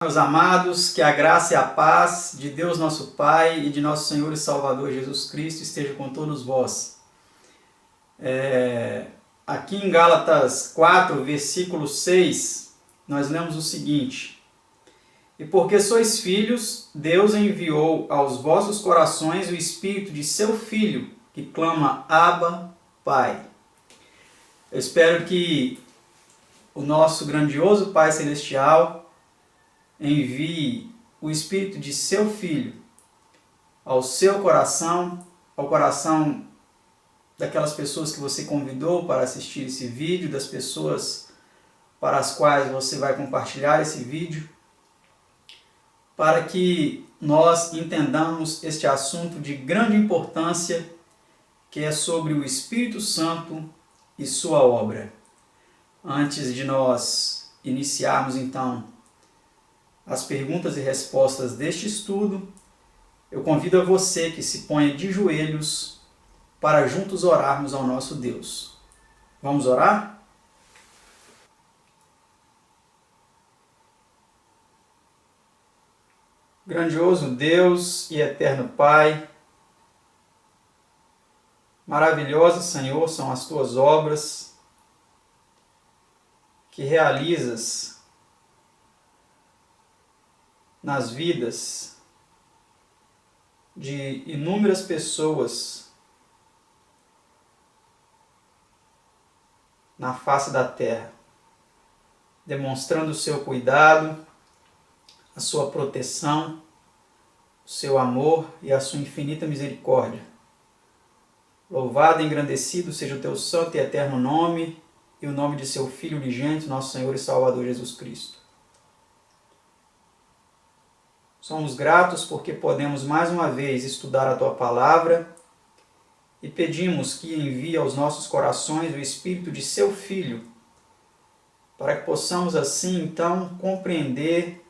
Meus amados, que a graça e a paz de Deus nosso Pai e de nosso Senhor e Salvador Jesus Cristo esteja com todos vós. Aqui em Gálatas 4, versículo 6, nós lemos o seguinte: E porque sois filhos, Deus enviou aos vossos corações o Espírito de seu Filho, que clama, Abba, Pai. Eu espero que o nosso grandioso Pai Celestial envie o Espírito de seu Filho ao seu coração, ao coração daquelas pessoas que você convidou para assistir esse vídeo, das pessoas para as quais você vai compartilhar esse vídeo, para que nós entendamos este assunto de grande importância, que é sobre o Espírito Santo e sua obra. Antes de nós iniciarmos então as perguntas e respostas deste estudo, eu convido a você que se ponha de joelhos para juntos orarmos ao nosso Deus. Vamos orar? Grandioso Deus e eterno Pai, maravilhoso Senhor são as tuas obras que realizas nas vidas de inúmeras pessoas na face da terra, demonstrando o seu cuidado, a sua proteção, o seu amor e a sua infinita misericórdia. Louvado e engrandecido seja o teu santo e eterno nome e o nome de seu Filho unigênito, nosso Senhor e Salvador Jesus Cristo. Somos gratos porque podemos mais uma vez estudar a Tua Palavra e pedimos que envie aos nossos corações o Espírito de Seu Filho, para que possamos assim então compreender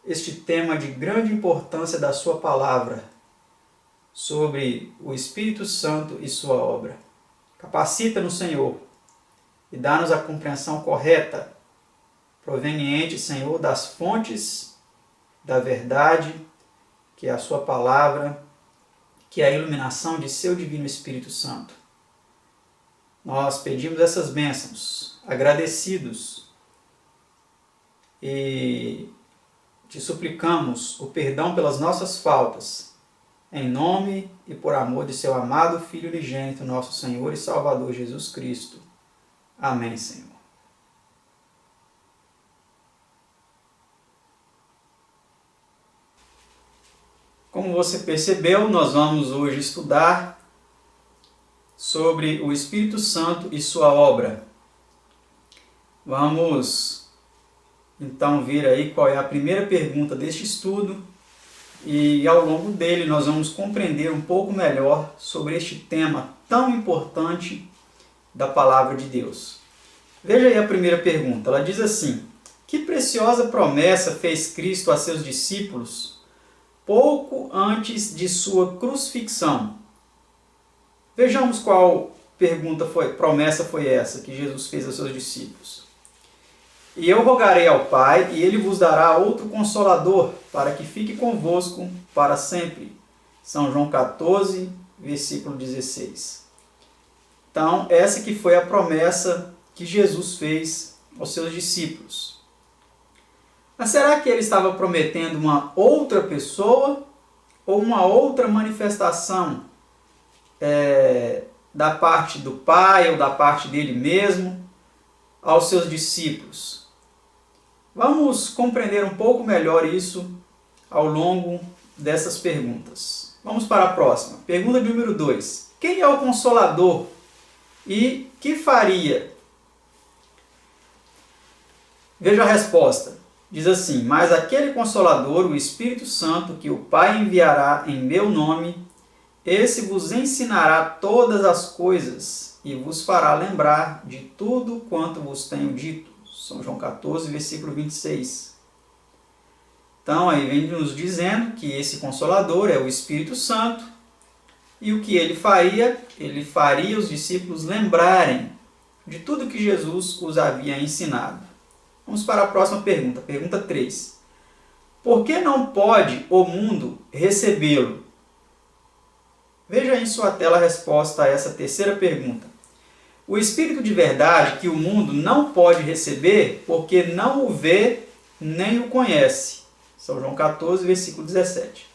este tema de grande importância da Sua Palavra, sobre o Espírito Santo e Sua obra. Capacita-nos, Senhor, e dá-nos a compreensão correta, proveniente, Senhor, das fontes da verdade, que é a sua palavra, que é a iluminação de seu divino Espírito Santo. Nós pedimos essas bênçãos, agradecidos, e te suplicamos o perdão pelas nossas faltas, em nome e por amor de seu amado Filho unigênito, nosso Senhor e Salvador Jesus Cristo. Amém, Senhor. Como você percebeu, nós vamos hoje estudar sobre o Espírito Santo e sua obra. Vamos então ver aí qual é a primeira pergunta deste estudo e ao longo dele nós vamos compreender um pouco melhor sobre este tema tão importante da Palavra de Deus. Veja aí a primeira pergunta, ela diz assim: que preciosa promessa fez Cristo a seus discípulos pouco antes de sua crucifixão? Vejamos qual promessa foi essa que Jesus fez aos seus discípulos. E eu rogarei ao Pai, e Ele vos dará outro Consolador, para que fique convosco para sempre. São João 14, versículo 16. Então, essa que foi a promessa que Jesus fez aos seus discípulos. Mas será que ele estava prometendo uma outra pessoa ou uma outra manifestação da parte do Pai ou da parte dele mesmo aos seus discípulos? Vamos compreender um pouco melhor isso ao longo dessas perguntas. Vamos para a próxima. Pergunta número 2. Quem é o Consolador e que faria? Veja a resposta. Diz assim: mas aquele Consolador, o Espírito Santo, que o Pai enviará em meu nome, esse vos ensinará todas as coisas e vos fará lembrar de tudo quanto vos tenho dito. São João 14, versículo 26. Então, aí vem nos dizendo que esse Consolador é o Espírito Santo e o que ele faria? Ele faria os discípulos lembrarem de tudo que Jesus os havia ensinado. Vamos para a próxima pergunta, pergunta 3. por que não pode o mundo recebê-lo? Veja em sua tela a resposta a essa terceira pergunta. O Espírito de verdade que o mundo não pode receber porque não o vê nem o conhece. São João 14, versículo 17.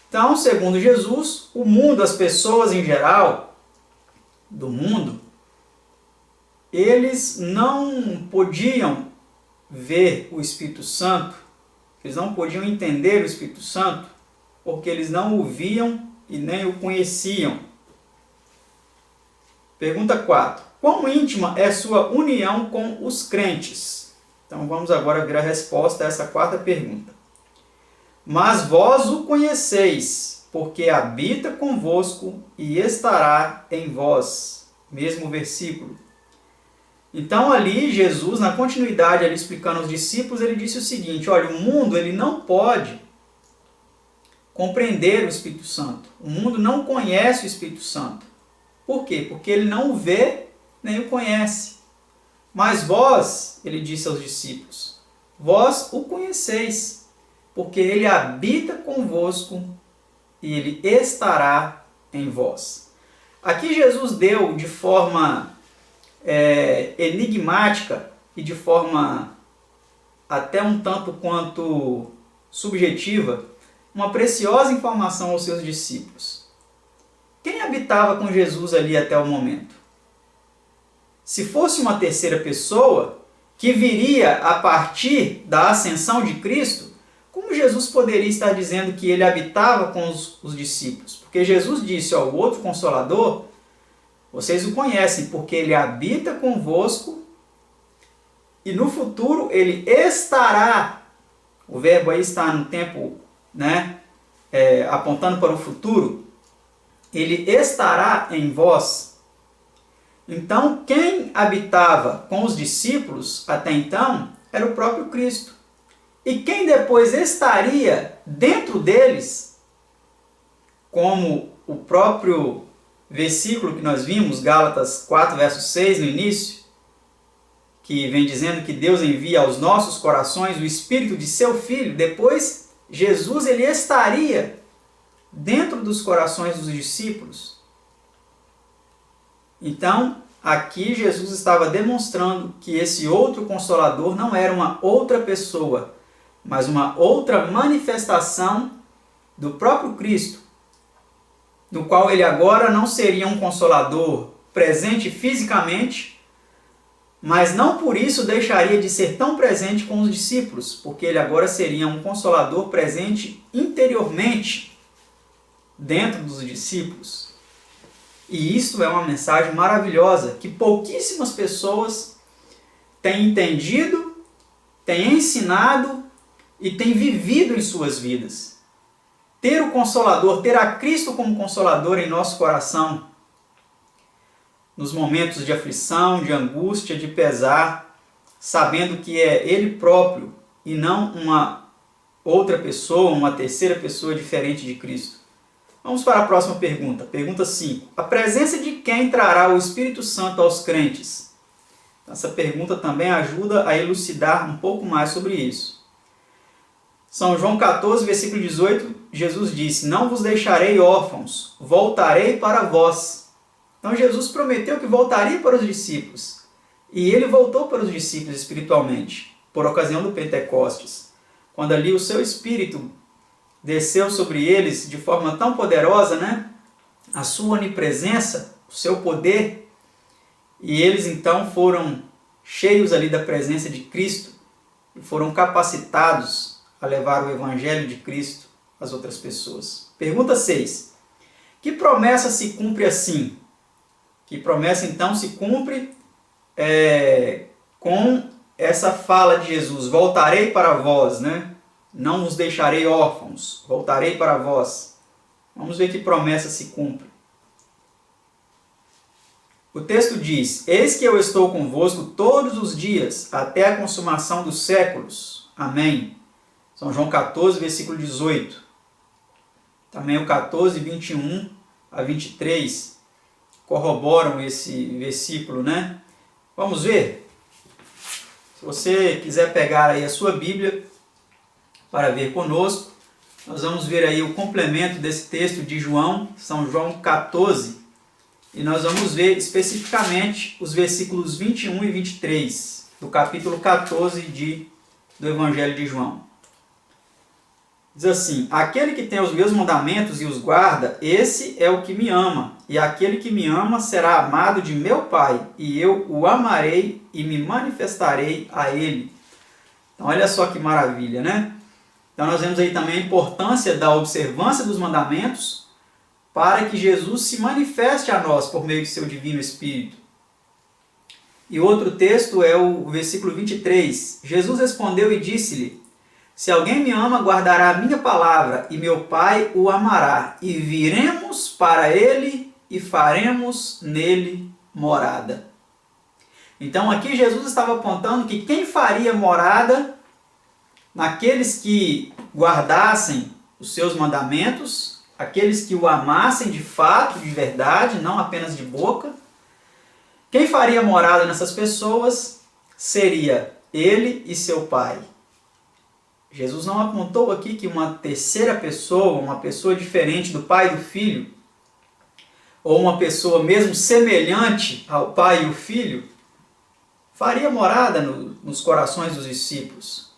Então, segundo Jesus, o mundo, as pessoas em geral do mundo, eles não podiam ver o Espírito Santo, eles não podiam entender o Espírito Santo, porque eles não o viam e nem o conheciam. Pergunta 4. Quão íntima é sua união com os crentes? Então vamos agora ver a resposta a essa quarta pergunta. Mas vós o conheceis, porque habita convosco e estará em vós. Mesmo versículo. Então ali Jesus, na continuidade, ali explicando aos discípulos, ele disse o seguinte: olha, o mundo ele não pode compreender o Espírito Santo. O mundo não conhece o Espírito Santo. Por quê? Porque ele não o vê nem o conhece. Mas vós, ele disse aos discípulos, vós o conheceis, porque ele habita convosco e ele estará em vós. Aqui Jesus deu de forma enigmática e de forma até um tanto quanto subjetiva, uma preciosa informação aos seus discípulos. Quem habitava com Jesus ali até o momento? Se fosse uma terceira pessoa que viria a partir da ascensão de Cristo, como Jesus poderia estar dizendo que ele habitava com os discípulos? Porque Jesus disse, o outro Consolador, vocês o conhecem, porque ele habita convosco e no futuro ele estará. O verbo aí está no tempo, apontando para o futuro. Ele estará em vós. Então, quem habitava com os discípulos até então era o próprio Cristo. E quem depois estaria dentro deles, como o próprio versículo que nós vimos, Gálatas 4, verso 6, no início, que vem dizendo que Deus envia aos nossos corações o Espírito de seu Filho, depois Jesus ele estaria dentro dos corações dos discípulos. Então, aqui Jesus estava demonstrando que esse outro Consolador não era uma outra pessoa, mas uma outra manifestação do próprio Cristo, no qual ele agora não seria um Consolador presente fisicamente, mas não por isso deixaria de ser tão presente com os discípulos, porque ele agora seria um Consolador presente interiormente dentro dos discípulos. E isso é uma mensagem maravilhosa que pouquíssimas pessoas têm entendido, têm ensinado e têm vivido em suas vidas. Ter o Consolador, ter a Cristo como Consolador em nosso coração, nos momentos de aflição, de angústia, de pesar, sabendo que é Ele próprio e não uma outra pessoa, uma terceira pessoa diferente de Cristo. Vamos para a próxima pergunta. Pergunta 5. A presença de quem trará o Espírito Santo aos crentes? Essa pergunta também ajuda a elucidar um pouco mais sobre isso. São João 14, versículo 18, Jesus disse, não vos deixarei órfãos, voltarei para vós. Então Jesus prometeu que voltaria para os discípulos. E ele voltou para os discípulos espiritualmente, por ocasião do Pentecostes. Quando ali o seu Espírito desceu sobre eles de forma tão poderosa, a sua onipresença, o seu poder, e eles então foram cheios ali da presença de Cristo e foram capacitados a levar o Evangelho de Cristo às outras pessoas. Pergunta 6. Que promessa se cumpre assim? Que promessa então se cumpre com essa fala de Jesus, voltarei para vós, Não vos deixarei órfãos, voltarei para vós. Vamos ver que promessa se cumpre. O texto diz, eis que eu estou convosco todos os dias, até a consumação dos séculos. Amém. São João 14, versículo 18. Também o 14, 21 a 23 corroboram esse versículo, Vamos ver? Se você quiser pegar aí a sua Bíblia, para ver conosco, nós vamos ver aí o complemento desse texto de João, São João 14, e nós vamos ver especificamente os versículos 21 e 23 do capítulo 14 do Evangelho de João. Diz assim: aquele que tem os meus mandamentos e os guarda, esse é o que me ama, e aquele que me ama será amado de meu Pai, e eu o amarei e me manifestarei a ele. Então olha só que maravilha, né? Então nós vemos aí também a importância da observância dos mandamentos para que Jesus se manifeste a nós por meio de seu Divino Espírito. E outro texto é o versículo 23. Jesus respondeu e disse-lhe: se alguém me ama, guardará a minha palavra, e meu Pai o amará, e viremos para ele e faremos nele morada. Então aqui Jesus estava apontando que quem faria morada naqueles que guardassem os seus mandamentos, aqueles que o amassem de fato, de verdade, não apenas de boca, quem faria morada nessas pessoas seria ele e seu Pai. Jesus não apontou aqui que uma terceira pessoa, uma pessoa diferente do Pai e do Filho, ou uma pessoa mesmo semelhante ao Pai e o Filho, faria morada nos corações dos discípulos.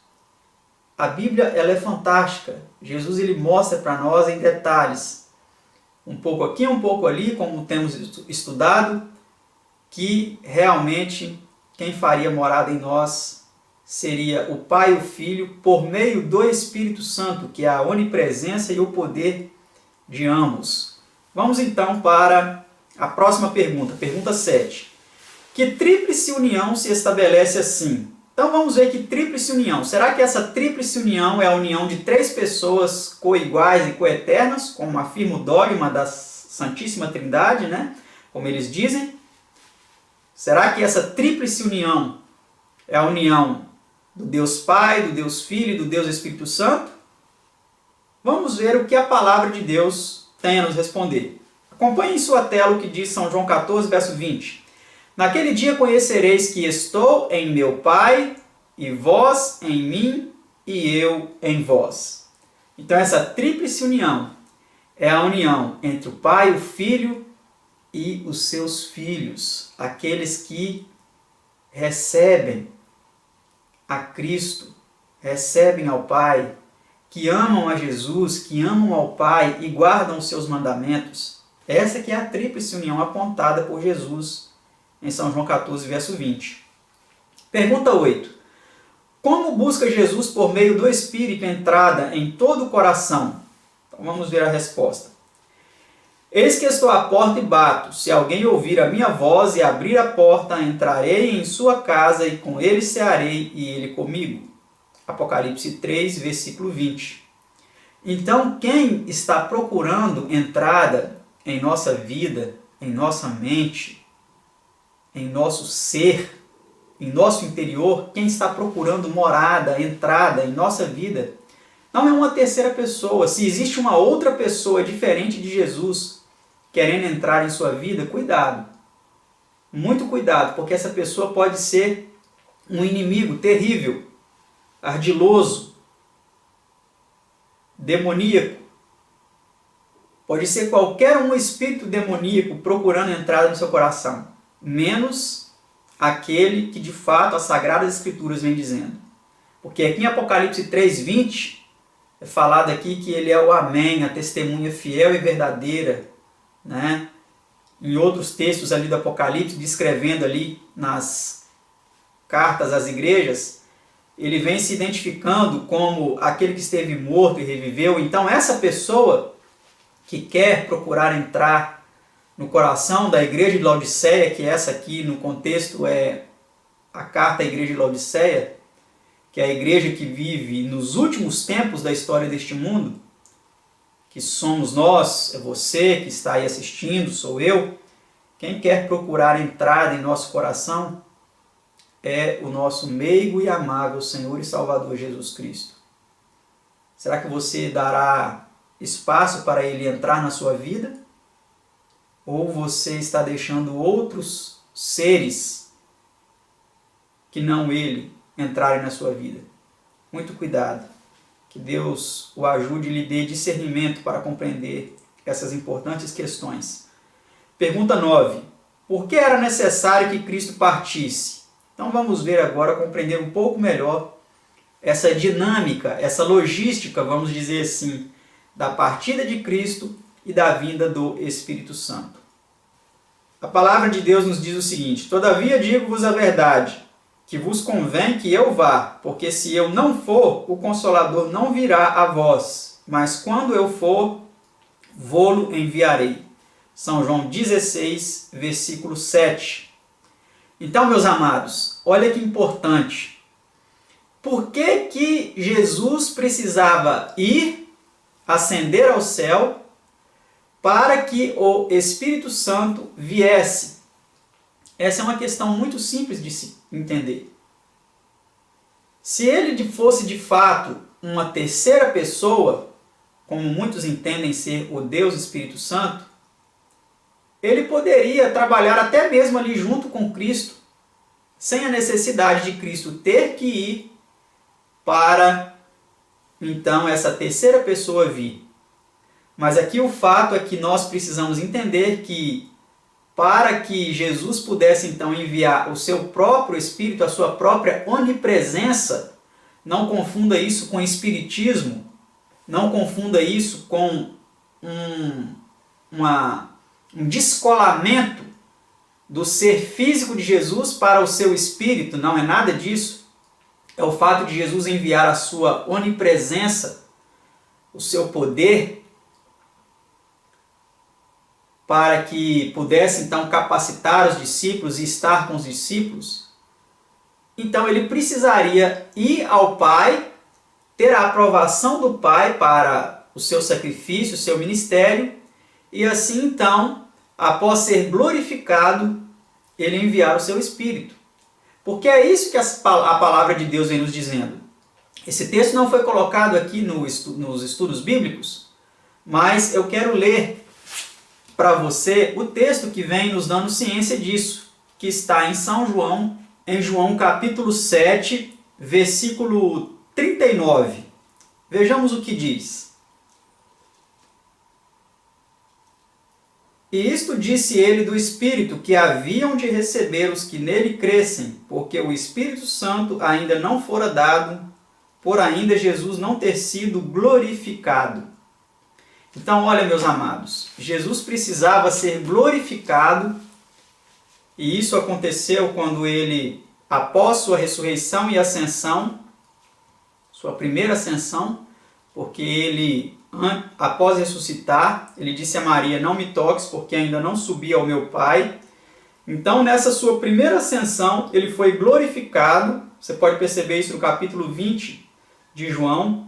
A Bíblia ela é fantástica. Jesus ele mostra para nós em detalhes, um pouco aqui, um pouco ali, como temos estudado, que realmente quem faria morada em nós seria o Pai e o Filho por meio do Espírito Santo, que é a onipresença e o poder de ambos. Vamos então para a próxima pergunta, pergunta 7. Que tríplice união se estabelece assim? Então vamos ver que tríplice união. Será que essa tríplice união é a união de três pessoas coiguais e coeternas, como afirma o dogma da Santíssima Trindade, né? Como eles dizem? Será que essa tríplice união é a união do Deus Pai, do Deus Filho e do Deus Espírito Santo? Vamos ver o que a palavra de Deus tem a nos responder. Acompanhe em sua tela o que diz São João 14, verso 20. Naquele dia conhecereis que estou em meu Pai, e vós em mim, e eu em vós. Então essa tríplice união é a união entre o Pai, o Filho e os seus filhos, aqueles que recebem a Cristo, recebem ao Pai, que amam a Jesus, que amam ao Pai e guardam os seus mandamentos. Essa que é a tríplice união apontada por Jesus em São João 14, verso 20. Pergunta 8. Como busca Jesus por meio do Espírito entrada em todo o coração? Então vamos ver a resposta. Eis que estou à porta e bato. Se alguém ouvir a minha voz e abrir a porta, entrarei em sua casa e com ele cearei e ele comigo. Apocalipse 3, versículo 20. Então, quem está procurando entrada em nossa vida, em nossa mente, em nosso ser, em nosso interior, quem está procurando morada, entrada em nossa vida, não é uma terceira pessoa. Se existe uma outra pessoa diferente de Jesus querendo entrar em sua vida, cuidado. Muito cuidado, porque essa pessoa pode ser um inimigo terrível, ardiloso, demoníaco. Pode ser qualquer um espírito demoníaco procurando entrada no seu coração, menos aquele que de fato as Sagradas Escrituras vem dizendo. Porque aqui em Apocalipse 3:20 é falado aqui que ele é o Amém, a testemunha fiel e verdadeira, né? Em outros textos ali do Apocalipse, descrevendo ali nas cartas às igrejas, ele vem se identificando como aquele que esteve morto e reviveu. Então essa pessoa que quer procurar entrar no coração da igreja de Laodiceia, que essa aqui no contexto é a carta à igreja de Laodiceia, que é a igreja que vive nos últimos tempos da história deste mundo, que somos nós, é você que está aí assistindo, sou eu. Quem quer procurar entrada em nosso coração é o nosso meigo e amável Senhor e Salvador Jesus Cristo. Será que você dará espaço para ele entrar na sua vida? Ou você está deixando outros seres que não ele entrarem na sua vida? Muito cuidado. Que Deus o ajude e lhe dê discernimento para compreender essas importantes questões. Pergunta 9. Por que era necessário que Cristo partisse? Então vamos ver agora, compreender um pouco melhor essa dinâmica, essa logística, vamos dizer assim, da partida de Cristo e da vinda do Espírito Santo. A palavra de Deus nos diz o seguinte: todavia digo-vos a verdade, que vos convém que eu vá, porque se eu não for, o Consolador não virá a vós, mas quando eu for, vô-lo enviarei. São João 16, versículo 7. Então, meus amados, olha que importante. Por que Jesus precisava ir, ascender ao céu, para que o Espírito Santo viesse? Essa é uma questão muito simples de se entender. Se ele fosse de fato uma terceira pessoa, como muitos entendem ser o Deus Espírito Santo, ele poderia trabalhar até mesmo ali junto com Cristo, sem a necessidade de Cristo ter que ir para, então, essa terceira pessoa vir. Mas aqui o fato é que nós precisamos entender que, para que Jesus pudesse, então, enviar o seu próprio Espírito, a sua própria onipresença, não confunda isso com espiritismo, não confunda isso com um descolamento do ser físico de Jesus para o seu espírito, não é nada disso. É o fato de Jesus enviar a sua onipresença, o seu poder, para que pudesse então capacitar os discípulos e estar com os discípulos. Então ele precisaria ir ao Pai, ter a aprovação do Pai para o seu sacrifício, o seu ministério, e assim então, após ser glorificado, ele enviar o seu Espírito. Porque é isso que a palavra de Deus vem nos dizendo. Esse texto não foi colocado aqui nos estudos bíblicos, mas eu quero ler para você o texto que vem nos dando ciência disso, que está em São João, em João capítulo 7, versículo 39. Vejamos o que diz. E isto disse ele do Espírito, que haviam de receber os que nele crescem, porque o Espírito Santo ainda não fora dado, por ainda Jesus não ter sido glorificado. Então, olha, meus amados, Jesus precisava ser glorificado, e isso aconteceu quando ele, após sua ressurreição e ascensão, sua primeira ascensão, porque ele, após ressuscitar, ele disse a Maria: não me toques, porque ainda não subi ao meu Pai. Então, nessa sua primeira ascensão, ele foi glorificado. Você pode perceber isso no capítulo 20 de João.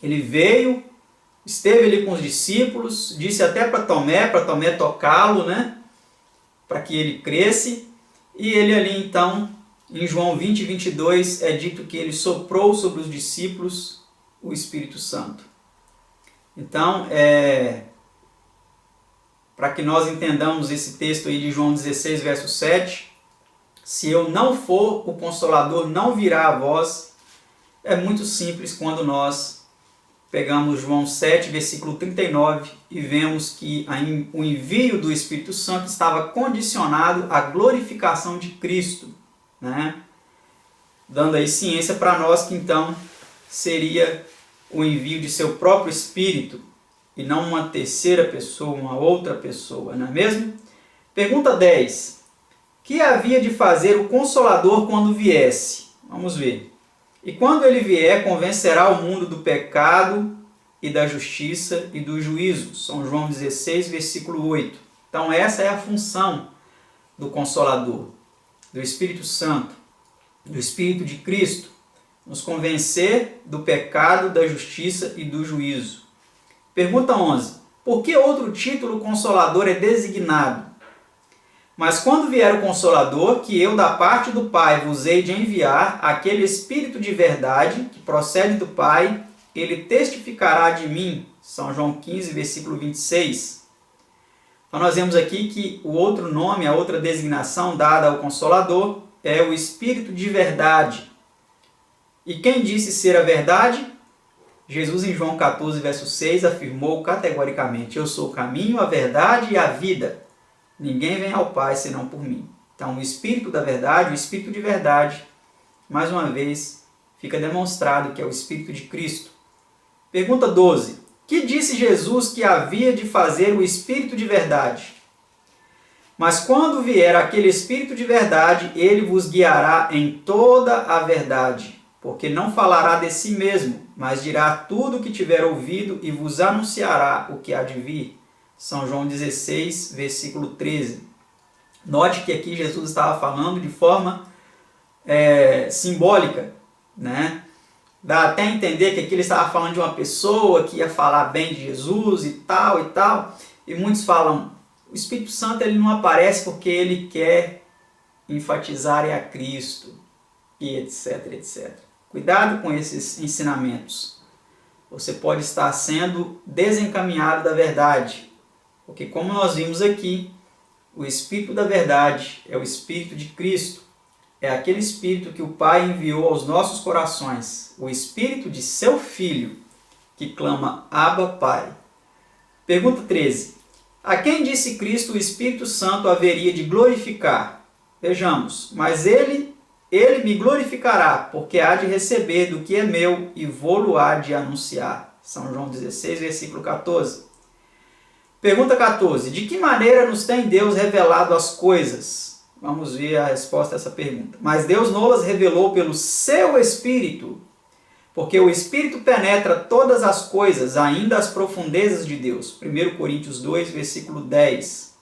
Ele veio, esteve ali com os discípulos, disse até para Tomé tocá-lo, né? Para que ele cresce. E ele ali, então, em João 20, 22, é dito que ele soprou sobre os discípulos o Espírito Santo. Então, para que nós entendamos esse texto aí de João 16, verso 7, se eu não for, o Consolador não virá a vós. É muito simples quando nós pegamos João 7, versículo 39, e vemos que o envio do Espírito Santo estava condicionado à glorificação de Cristo, né? Dando aí ciência para nós que então seria o envio de seu próprio Espírito, e não uma terceira pessoa, uma outra pessoa, não é mesmo? Pergunta 10. Que havia de fazer o Consolador quando viesse? Vamos ver. E quando ele vier, convencerá o mundo do pecado e da justiça e do juízo. São João 16, versículo 8. Então essa é a função do Consolador, do Espírito Santo, do Espírito de Cristo, nos convencer do pecado, da justiça e do juízo. Pergunta 11. Por que outro título Consolador é designado? Mas quando vier o Consolador, que eu da parte do Pai vos hei de enviar, aquele Espírito de verdade, que procede do Pai, ele testificará de mim. São João 15, versículo 26. Então nós vemos aqui que o outro nome, a outra designação dada ao Consolador é o Espírito de verdade. E quem disse ser a verdade? Jesus, em João 14, verso 6, afirmou categoricamente: eu sou o caminho, a verdade e a vida. Ninguém vem ao Pai senão por mim. Então, o Espírito da verdade, o Espírito de verdade, mais uma vez, fica demonstrado que é o Espírito de Cristo. Pergunta 12. Que disse Jesus que havia de fazer o Espírito de verdade? Mas quando vier aquele Espírito de verdade, ele vos guiará em toda a verdade, porque não falará de si mesmo, mas dirá tudo o que tiver ouvido e vos anunciará o que há de vir. São João 16, versículo 13. Note que aqui Jesus estava falando de forma simbólica, né? Dá até a entender que aqui ele estava falando de uma pessoa que ia falar bem de Jesus e tal e tal. E muitos falam, o Espírito Santo ele não aparece porque ele quer enfatizar a Cristo, e etc, etc. Cuidado com esses ensinamentos. Você pode estar sendo desencaminhado da verdade. Porque como nós vimos aqui, o Espírito da verdade é o Espírito de Cristo. É aquele Espírito que o Pai enviou aos nossos corações, o Espírito de seu Filho, que clama Abba, Pai. Pergunta 13. A quem disse Cristo o Espírito Santo haveria de glorificar? Vejamos, mas ele me glorificará, porque há de receber do que é meu e vou-lo há de anunciar. São João 16, versículo 14. Pergunta 14. De que maneira nos tem Deus revelado as coisas? Vamos ver a resposta a essa pergunta. Mas Deus nos revelou pelo seu Espírito, porque o Espírito penetra todas as coisas, ainda as profundezas de Deus. 1 Coríntios 2, versículo 10.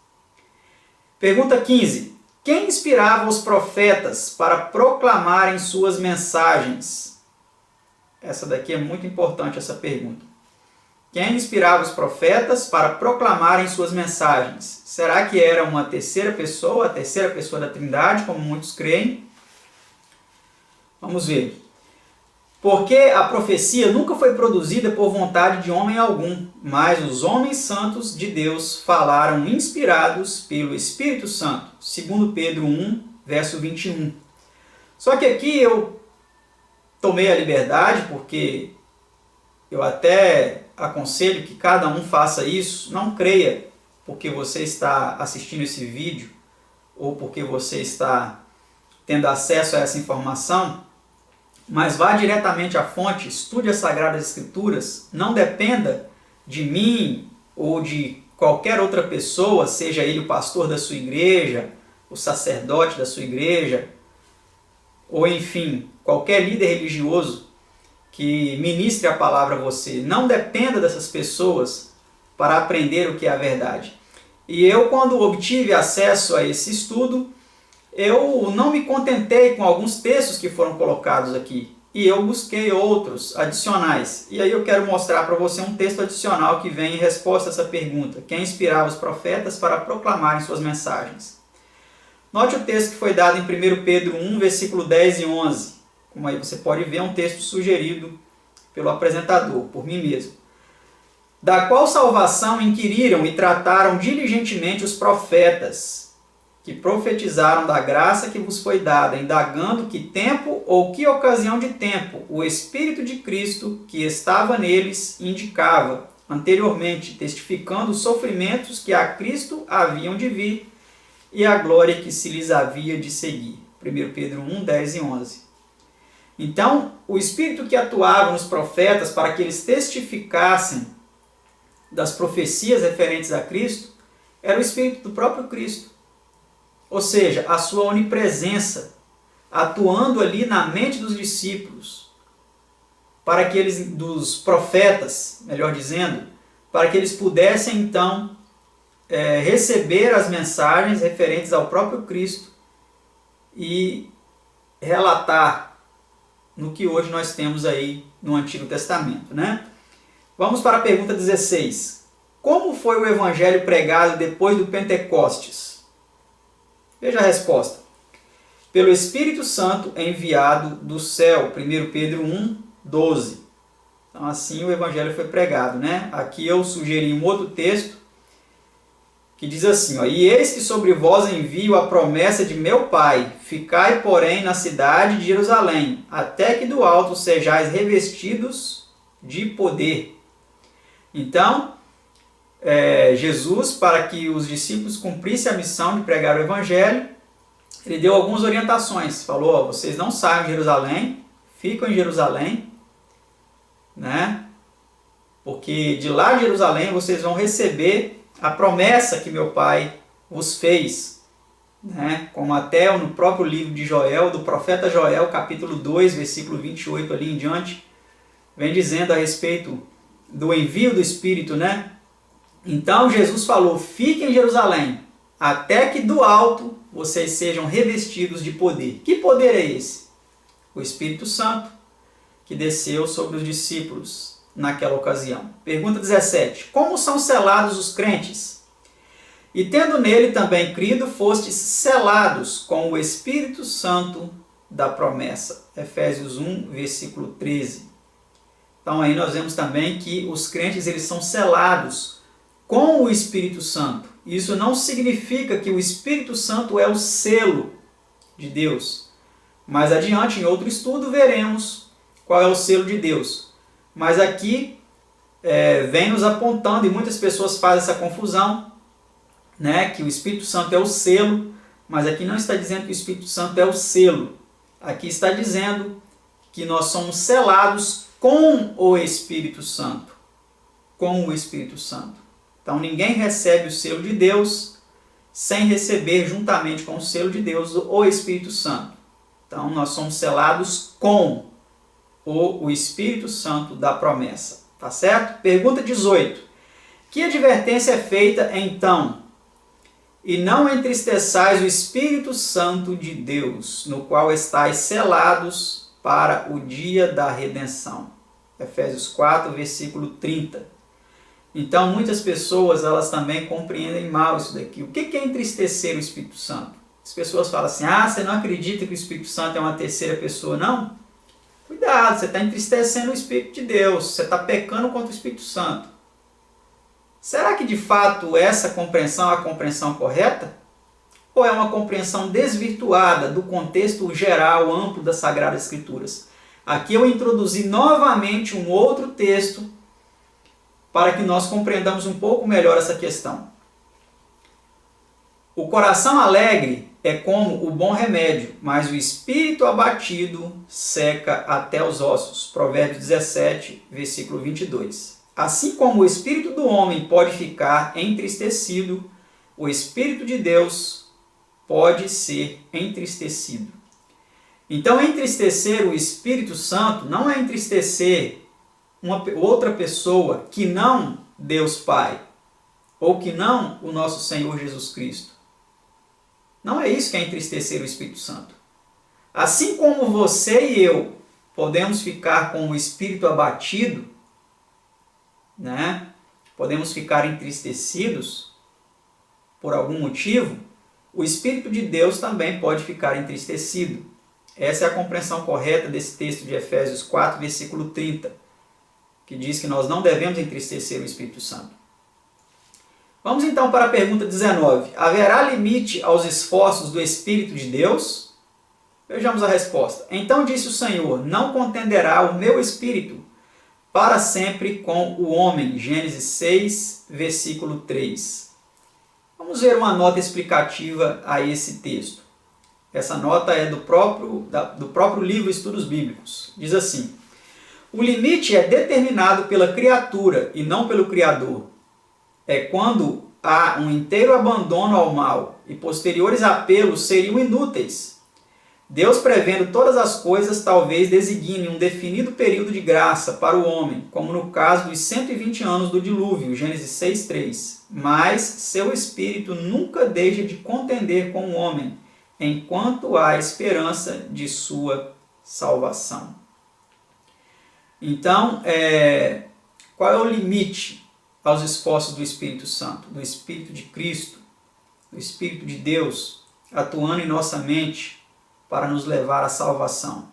Pergunta 15. Quem inspirava os profetas para proclamarem suas mensagens? Essa daqui é muito importante, essa pergunta. Quem inspirava os profetas para proclamarem suas mensagens? Será que era uma terceira pessoa, a terceira pessoa da Trindade, como muitos creem? Vamos ver. Porque a profecia nunca foi produzida por vontade de homem algum, mas os homens santos de Deus falaram inspirados pelo Espírito Santo, segundo Pedro 1, verso 21. Só que aqui eu tomei a liberdade, porque eu até aconselho que cada um faça isso. Não creia porque você está assistindo esse vídeo ou porque você está tendo acesso a essa informação, mas vá diretamente à fonte, estude as Sagradas Escrituras, não dependa de mim ou de qualquer outra pessoa, seja ele o pastor da sua igreja, o sacerdote da sua igreja, ou enfim, qualquer líder religioso que ministre a palavra a você. Não dependa dessas pessoas para aprender o que é a verdade. E eu, quando obtive acesso a esse estudo, eu não me contentei com alguns textos que foram colocados aqui. E eu busquei outros adicionais. E aí eu quero mostrar para você um texto adicional que vem em resposta a essa pergunta. Quem inspirava os profetas para proclamarem suas mensagens? Note o texto que foi dado em 1 Pedro 1, versículo 10 e 11. Como aí você pode ver, é um texto sugerido pelo apresentador, por mim mesmo. Da qual salvação inquiriram e trataram diligentemente os profetas, que profetizaram da graça que vos foi dada, indagando que tempo ou que ocasião de tempo o Espírito de Cristo que estava neles indicava anteriormente, testificando os sofrimentos que a Cristo haviam de vir e a glória que se lhes havia de seguir. 1 Pedro 1, 10 e 11. Então, o Espírito que atuava nos profetas para que eles testificassem das profecias referentes a Cristo era o Espírito do próprio Cristo. Ou seja, a sua onipresença, atuando ali na mente dos discípulos, para que eles, dos profetas, melhor dizendo, para que eles pudessem então receber as mensagens referentes ao próprio Cristo e relatar no que hoje nós temos aí no Antigo Testamento, né? Vamos para a pergunta 16. Como foi o evangelho pregado depois do Pentecostes? Veja a resposta. Pelo Espírito Santo enviado do céu. 1 Pedro 1, 12. Então assim o evangelho foi pregado, né? Aqui eu sugeri um outro texto que diz assim, ó, e eis que sobre vós envio a promessa de meu Pai, ficai, porém, na cidade de Jerusalém, até que do alto sejais revestidos de poder. Então, Jesus, para que os discípulos cumprissem a missão de pregar o Evangelho, ele deu algumas orientações. Falou, vocês não saiam de Jerusalém, ficam em Jerusalém, né? Porque de lá de Jerusalém vocês vão receber a promessa que meu Pai vos fez, né? Como até no próprio livro de Joel, do profeta Joel, capítulo 2, versículo 28 ali em diante, vem dizendo a respeito do envio do Espírito, né? Então Jesus falou, fiquem em Jerusalém, até que do alto vocês sejam revestidos de poder. Que poder é esse? O Espírito Santo, que desceu sobre os discípulos naquela ocasião. Pergunta 17. Como são selados os crentes? E tendo nele também crido, fostes selados com o Espírito Santo da promessa. Efésios 1, versículo 13. Então aí nós vemos também que os crentes eles são selados com o Espírito Santo. Isso não significa que o Espírito Santo é o selo de Deus. Mais adiante, em outro estudo, veremos qual é o selo de Deus. Mas aqui vem nos apontando, e muitas pessoas fazem essa confusão, né, que o Espírito Santo é o selo, mas aqui não está dizendo que o Espírito Santo é o selo. Aqui está dizendo que nós somos selados com o Espírito Santo. Com o Espírito Santo. Então ninguém recebe o selo de Deus sem receber juntamente com o selo de Deus o Espírito Santo. Então nós somos selados com o Espírito Santo da promessa. Tá certo? Pergunta 18. Que advertência é feita então? E não entristeçais o Espírito Santo de Deus, no qual estáis selados para o dia da redenção. Efésios 4, versículo 30. Então, muitas pessoas, elas também compreendem mal isso daqui. O que é entristecer o Espírito Santo? As pessoas falam assim, você não acredita que o Espírito Santo é uma terceira pessoa? Não. Cuidado, você está entristecendo o Espírito de Deus, você está pecando contra o Espírito Santo. Será que de fato essa compreensão é a compreensão correta? Ou é uma compreensão desvirtuada do contexto geral, amplo das Sagradas Escrituras? Aqui eu introduzi novamente um outro texto para que nós compreendamos um pouco melhor essa questão. O coração alegre é como o bom remédio, mas o espírito abatido seca até os ossos. Provérbios 17, versículo 22. Assim como o espírito do homem pode ficar entristecido, o Espírito de Deus pode ser entristecido. Então, entristecer o Espírito Santo não é entristecer outra pessoa que não Deus Pai, ou que não o nosso Senhor Jesus Cristo. Não é isso que é entristecer o Espírito Santo. Assim como você e eu podemos ficar com o espírito abatido, né? Podemos ficar entristecidos por algum motivo, o Espírito de Deus também pode ficar entristecido. Essa é a compreensão correta desse texto de Efésios 4, versículo 30, que diz que nós não devemos entristecer o Espírito Santo. Vamos então para a pergunta 19. Haverá limite aos esforços do Espírito de Deus? Vejamos a resposta. Então disse o Senhor, não contenderá o meu Espírito para sempre com o homem. Gênesis 6, versículo 3. Vamos ver uma nota explicativa a esse texto. Essa nota é do próprio livro Estudos Bíblicos. Diz assim, o limite é determinado pela criatura e não pelo Criador. É quando há um inteiro abandono ao mal e posteriores apelos seriam inúteis. Deus, prevendo todas as coisas, talvez designe um definido período de graça para o homem, como no caso dos 120 anos do dilúvio, Gênesis 6:3. Mas seu espírito nunca deixa de contender com o homem, enquanto há esperança de sua salvação. Então, qual é o limite aos esforços do Espírito Santo, do Espírito de Cristo, do Espírito de Deus, atuando em nossa mente para nos levar à salvação?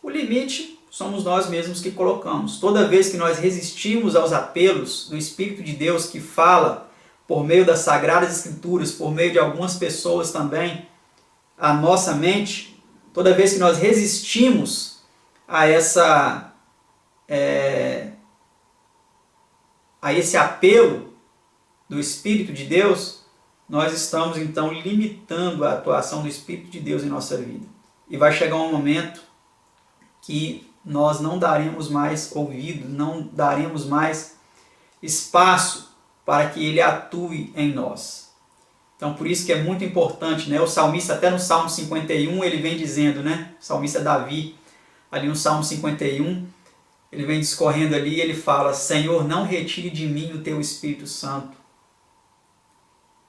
O limite somos nós mesmos que colocamos. Toda vez que nós resistimos aos apelos do Espírito de Deus que fala por meio das Sagradas Escrituras, por meio de algumas pessoas também, a nossa mente, toda vez que nós resistimos a a esse apelo do Espírito de Deus, nós estamos então limitando a atuação do Espírito de Deus em nossa vida. E vai chegar um momento que nós não daremos mais ouvido, não daremos mais espaço para que ele atue em nós. Então por isso que é muito importante, né? O salmista, até no Salmo 51, ele vem dizendo, né? O salmista Davi, ali no Salmo 51, ele vem discorrendo ali e ele fala: Senhor, não retire de mim o teu Espírito Santo.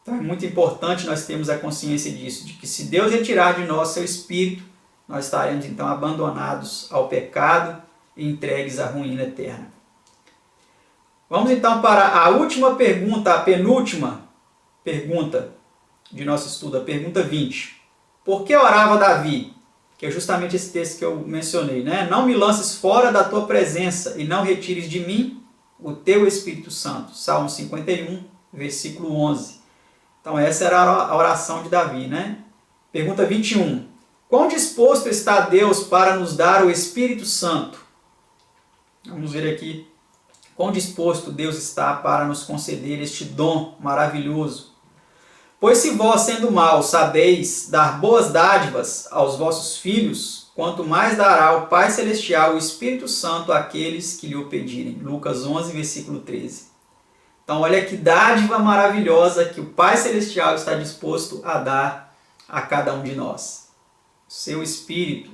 Então é muito importante nós termos a consciência disso, de que se Deus retirar de nós seu Espírito, nós estaremos então abandonados ao pecado e entregues à ruína eterna. Vamos então para a última pergunta, a penúltima pergunta de nosso estudo, a pergunta 20. Por que orava Davi? Que é justamente esse texto que eu mencionei, né? Não me lances fora da tua presença e não retires de mim o teu Espírito Santo. Salmo 51, versículo 11. Então essa era a oração de Davi, né? Pergunta 21. Quão disposto está Deus para nos dar o Espírito Santo? Vamos ver aqui quão disposto Deus está para nos conceder este dom maravilhoso. Pois se vós, sendo maus, sabeis dar boas dádivas aos vossos filhos, quanto mais dará o Pai Celestial o Espírito Santo àqueles que lhe o pedirem. Lucas 11, versículo 13. Então olha que dádiva maravilhosa que o Pai Celestial está disposto a dar a cada um de nós. O seu Espírito.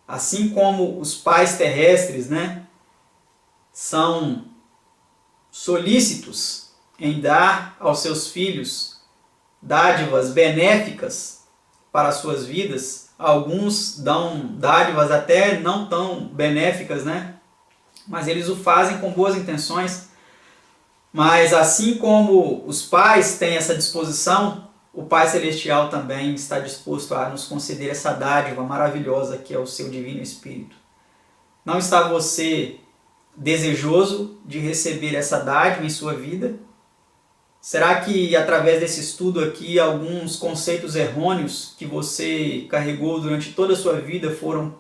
Assim como os pais terrestres, né, são solícitos em dar aos seus filhos dádivas benéficas para as suas vidas. Alguns dão dádivas até não tão benéficas, né? Mas eles o fazem com boas intenções. Mas assim como os pais têm essa disposição, o Pai Celestial também está disposto a nos conceder essa dádiva maravilhosa que é o seu Divino Espírito. Não está você desejoso de receber essa dádiva em sua vida? Será que através desse estudo aqui alguns conceitos errôneos que você carregou durante toda a sua vida foram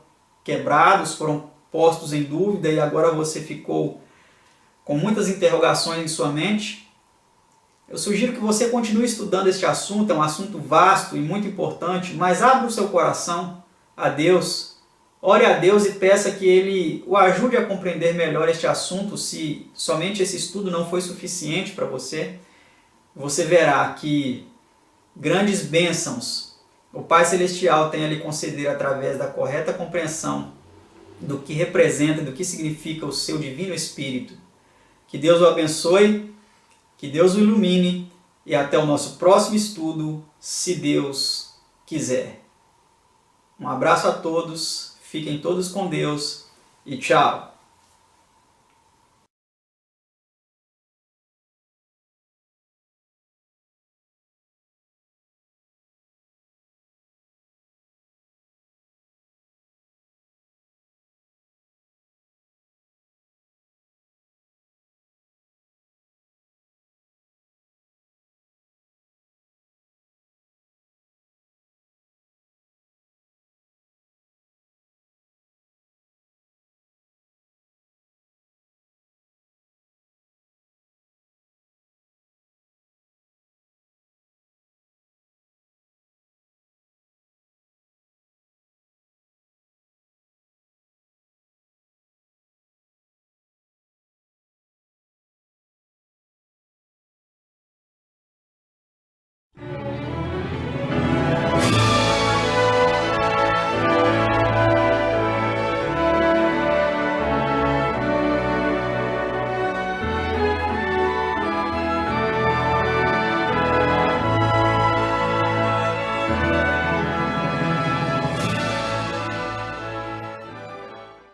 quebrados, foram postos em dúvida e agora você ficou com muitas interrogações em sua mente? Eu sugiro que você continue estudando este assunto, é um assunto vasto e muito importante, mas abra o seu coração a Deus, ore a Deus e peça que Ele o ajude a compreender melhor este assunto. Se somente esse estudo não foi suficiente para você, você verá que grandes bênçãos o Pai Celestial tem a lhe conceder através da correta compreensão do que representa, do que significa o seu Divino Espírito. Que Deus o abençoe, que Deus o ilumine e até o nosso próximo estudo, se Deus quiser. Um abraço a todos, fiquem todos com Deus e tchau!